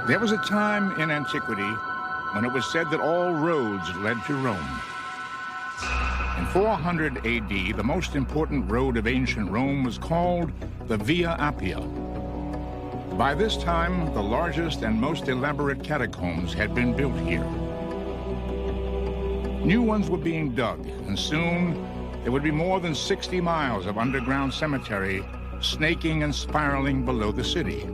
There was a time in antiquity when it was said that all roads led to Rome. In 400 AD, the most important road of ancient Rome was called the Via Appia. By this time, the largest and most elaborate catacombs had been built here. New ones were being dug, and soon there would be more than 60 miles of underground cemetery snaking and spiraling below the city.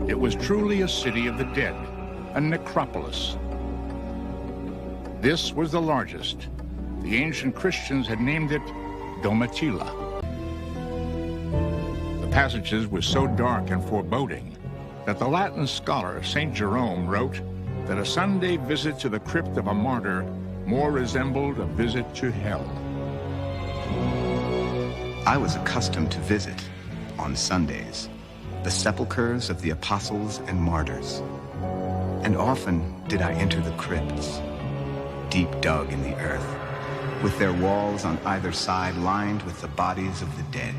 It was truly a city of the dead, a necropolis. This was the largest. The ancient Christians had named it Domitilla. The passages were so dark and foreboding that the Latin scholar St. Jerome wrote that a Sunday visit to the crypt of a martyr more resembled a visit to hell. I was accustomed to visit, on Sundays, the sepulchres of the apostles and martyrs. And often did I enter the crypts, deep dug in the earth, with their walls on either side lined with the bodies of the dead,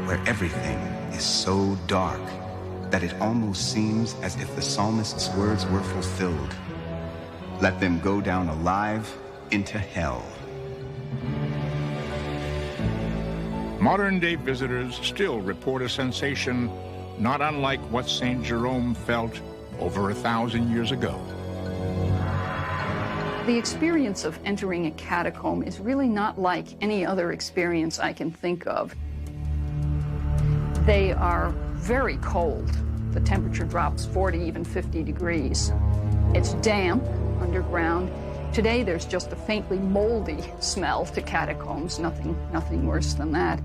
where everything is so dark that it almost seems as if the psalmist's words were fulfilled. Let them go down alive into hell. Modern-day visitors still report a sensation not unlike what St. Jerome felt over 1,000 years ago. The experience of entering a catacomb is really not like any other experience I can think of. They are very cold. The temperature drops 40, even 50 degrees. It's damp underground. Today there's just a faintly moldy smell to catacombs, nothing worse than that.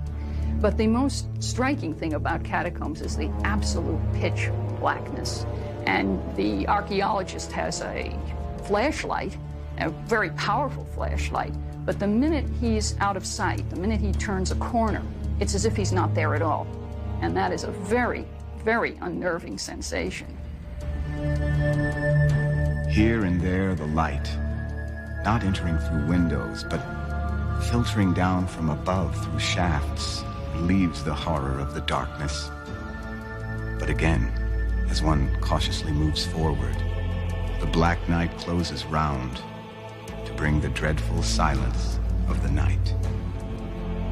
But the most striking thing about catacombs is the absolute pitch blackness. And the archaeologist has a flashlight, a very powerful flashlight, but the minute he's out of sight, the minute he turns a corner, it's as if he's not there at all. And that is a very, very unnerving sensation. Here and there, the light, not entering through windows, but filtering down from above through shafts, relieves the horror of the darkness. But again, as one cautiously moves forward, the black night closes round to bring the dreadful silence of the night.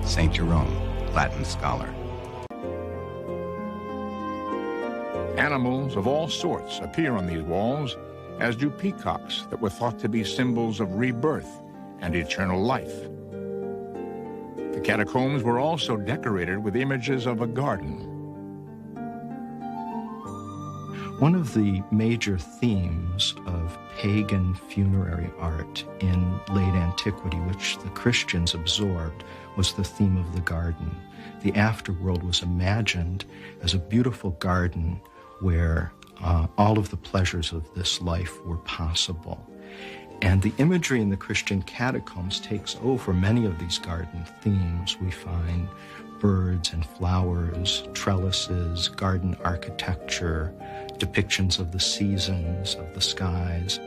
St. Jerome, Latin scholar. Animals of all sorts appear on these walls, as do peacocks that were thought to be symbols of rebirth and eternal life. The catacombs were also decorated with images of a garden. One of the major themes of pagan funerary art in late antiquity, which the Christians absorbed, was the theme of the garden. The afterworld was imagined as a beautiful garden where all of the pleasures of this life were possible. And the imagery in the Christian catacombs takes over many of these garden themes. We find birds and flowers, trellises, garden architecture, depictions of the seasons, of the skies.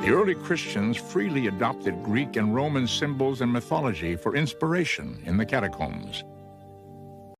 The early Christians freely adopted Greek and Roman symbols and mythology for inspiration in the catacombs.